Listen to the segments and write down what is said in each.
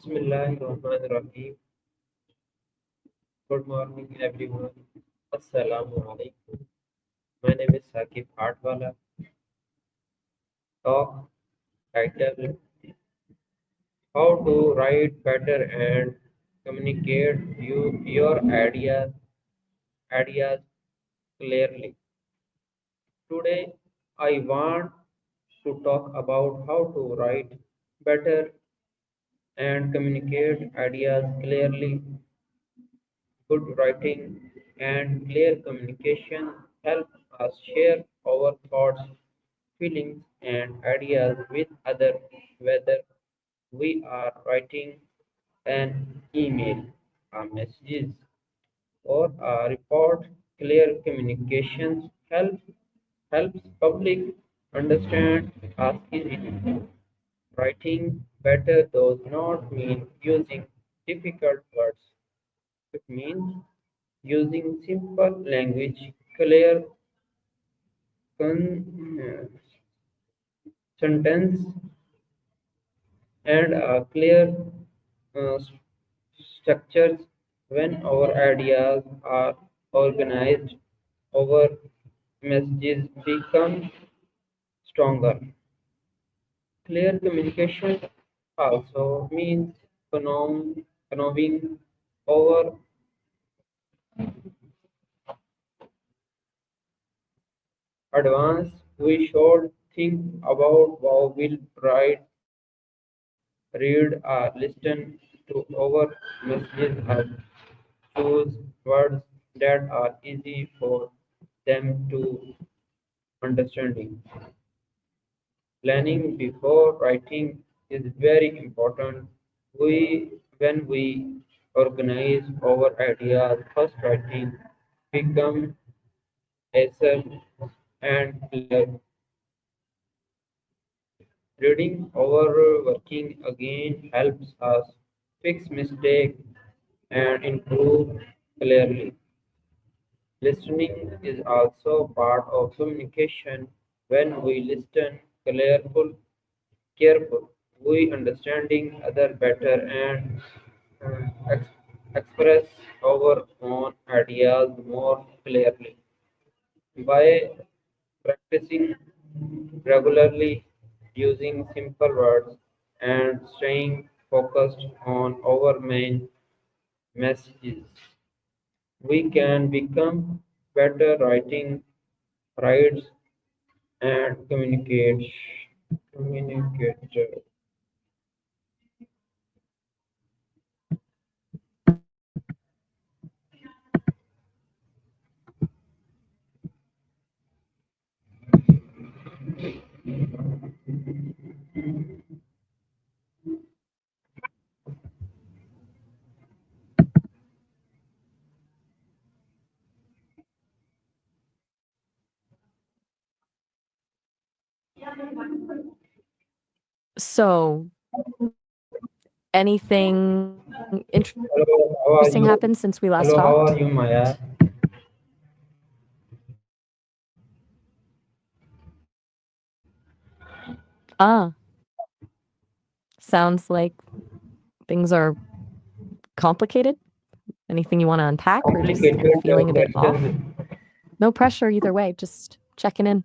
Bismillahirrahmanirrahim. Good morning, everyone. Assalamu alaikum. My name is Sakib Atwala. Talk title: How to write better and communicate your ideas clearly. Today, I want to talk about how to write better and communicate ideas clearly. Good writing and clear communication help us share our thoughts, feelings, and ideas with others, whether we are writing an email, a message, or a report. Clear communications helps public understand us easily. Writing better does not mean using difficult words. It means using simple language, clear con- sentence, and clear uh, structures. When our ideas are organized, our messages become stronger. Clear communication also means knowing our advance. We should think about how we'll write, read, or listen to our messages and choose words that are easy for them to understanding. Planning before writing is very important. When we organize our ideas, first writing become essential and clear. Reading or working again helps us fix mistakes and improve clearly. Listening is also part of communication. When we listen careful, we understanding other better and express our own ideas more clearly. By practicing regularly, using simple words, and staying focused on our main messages, we can become better writes and communicator. So, anything interesting happened Hello, since we how are last you? talked? Hello, how are you, Maya? Ah, sounds like things are complicated. Anything you want to unpack or just kind of Complicated feeling a bit off? question. No pressure either way, just checking in.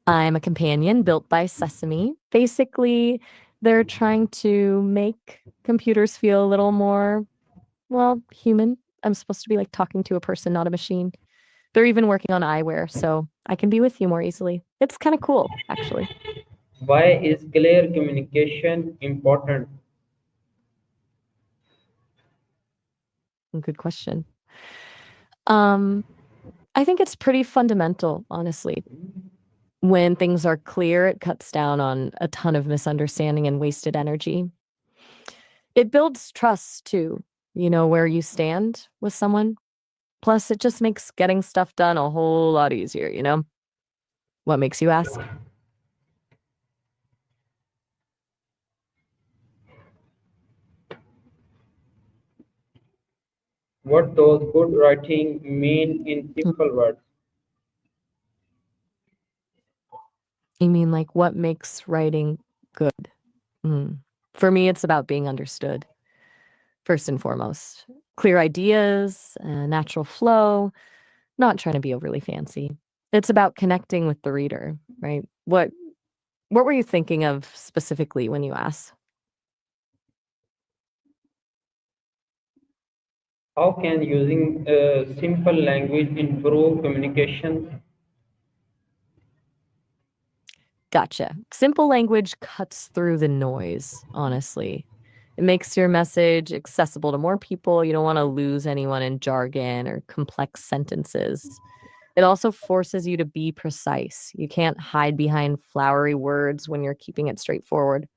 I'm a companion built by Sesame. Basically, they're trying to make computers feel a little more, well, human. I'm supposed to be like talking to a person, not a machine. They're even working on eyewear, so I can be with you more easily. It's kind of cool, actually. Why is clear communication important? Good question. Um, I think it's pretty fundamental, honestly. When things are clear, it cuts down on a ton of misunderstanding and wasted energy. It builds trust too, where you stand with someone. Plus, it just makes getting stuff done a whole lot easier. What makes you ask? What does good writing mean in simple words? You mean like what makes writing good? Mm. For me, it's about being understood, first and foremost. Clear ideas, natural flow, not trying to be overly fancy. It's about connecting with the reader, right? What were you thinking of specifically when you asked? How can using simple language improve communication? Gotcha. Simple language cuts through the noise, honestly. It makes your message accessible to more people. You don't want to lose anyone in jargon or complex sentences. It also forces you to be precise. You can't hide behind flowery words when you're keeping it straightforward.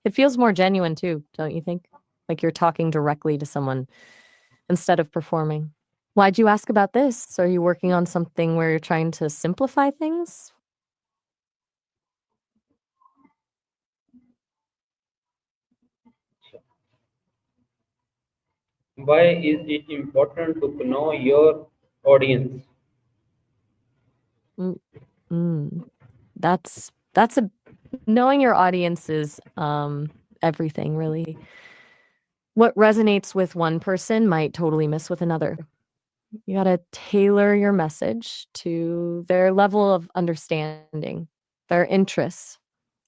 It feels more genuine too, don't you think? Like you're talking directly to someone instead of performing. Why'd you ask about this? Are you working on something where you're trying to simplify things? Why is it important to know your audience? Mm, mm. That's a knowing your audience is everything really. What resonates with one person might totally miss with another. You got to tailor your message to their level of understanding, their interests,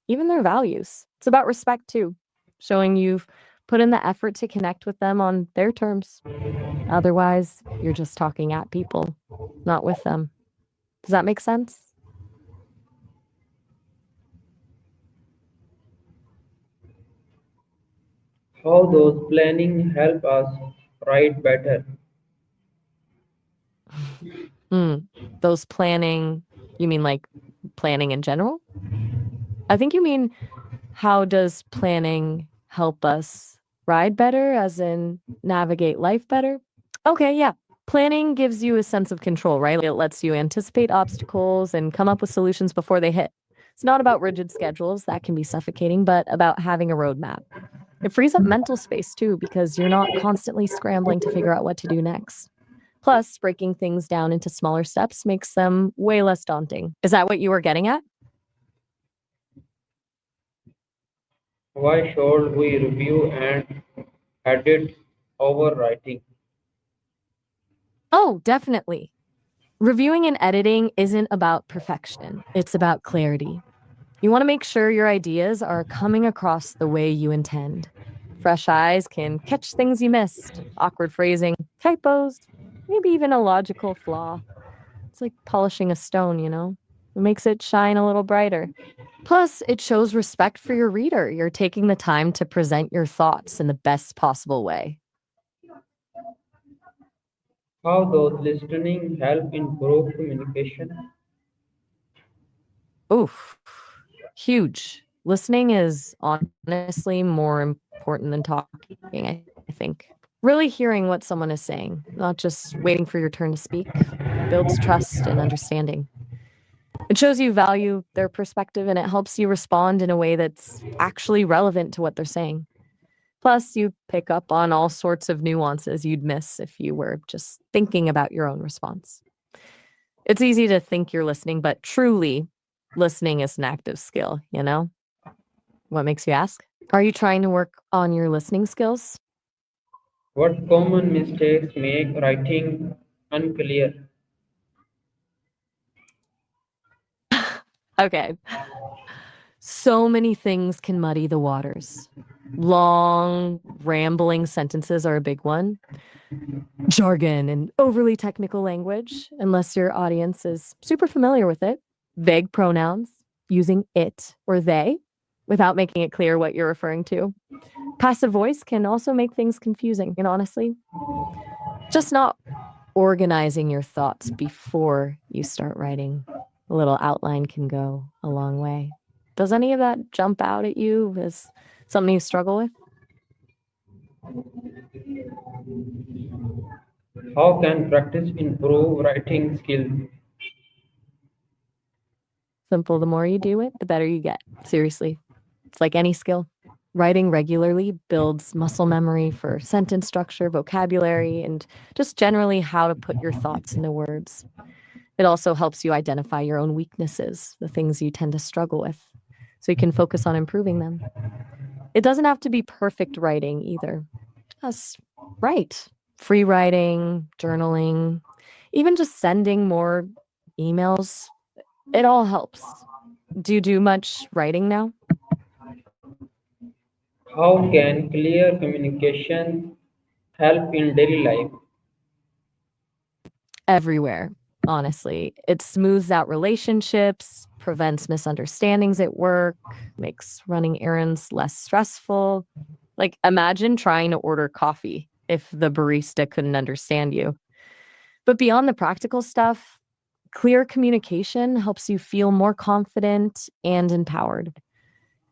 even their values. It's about respect too, showing you've put in the effort to connect with them on their terms. Otherwise, you're just talking at people, not with them. Does that make sense? How those planning help us write better? Mm, those planning, you mean like planning in general? I think you mean how does planning help us ride better, as in navigate life better? Okay, yeah. Planning gives you a sense of control, right? It lets you anticipate obstacles and come up with solutions before they hit. It's not about rigid schedules, that can be suffocating, but about having a roadmap. It frees up mental space too, because you're not constantly scrambling to figure out what to do next. Plus, breaking things down into smaller steps makes them way less daunting. Is that what you were getting at? Why should we review and edit our writing? Oh, definitely. Reviewing and editing isn't about perfection, it's about clarity. You want to make sure your ideas are coming across the way you intend. Fresh eyes can catch things you missed, awkward phrasing, typos, maybe even a logical flaw. It's like polishing a stone, you know? It makes it shine a little brighter. Plus, it shows respect for your reader. You're taking the time to present your thoughts in the best possible way. How those listening help improve communication? Oof, huge. Listening is honestly more important than talking, I think. Really hearing what someone is saying, not just waiting for your turn to speak, builds trust and understanding. It shows you value their perspective and it helps you respond in a way that's actually relevant to what they're saying. Plus, you pick up on all sorts of nuances you'd miss if you were just thinking about your own response. It's easy to think you're listening, but truly, listening is an active skill, you know? What makes you ask? Are you trying to work on your listening skills? What common mistakes make writing unclear? Okay. So many things can muddy the waters. Long, rambling sentences are a big one. Jargon and overly technical language, unless your audience is super familiar with it. Vague pronouns, using it or they without making it clear what you're referring to. Passive voice can also make things confusing, and honestly, just not organizing your thoughts before you start writing. A little outline can go a long way. Does any of that jump out at you as something you struggle with? How can practice improve writing skills? Simple, the more you do it, the better you get. Seriously. It's like any skill. Writing regularly builds muscle memory for sentence structure, vocabulary, and just generally how to put your thoughts into words. It also helps you identify your own weaknesses, the things you tend to struggle with, so you can focus on improving them. It doesn't have to be perfect writing either. Just write. Free writing, journaling, even just sending more emails. It all helps. Do you do much writing now? How can clear communication help in daily life? Everywhere, honestly. It smooths out relationships, prevents misunderstandings at work, makes running errands less stressful. Like, imagine trying to order coffee if the barista couldn't understand you. But beyond the practical stuff, clear communication helps you feel more confident and empowered.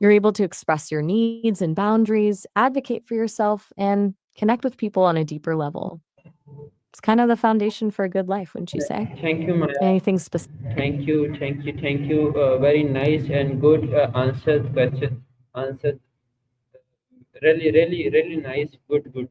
You're able to express your needs and boundaries, advocate for yourself, and connect with people on a deeper level. It's kind of the foundation for a good life, wouldn't you say? Thank you, Maya. Anything specific? Thank you. Very nice and good answered question. Answered really, really, really nice. Good, good.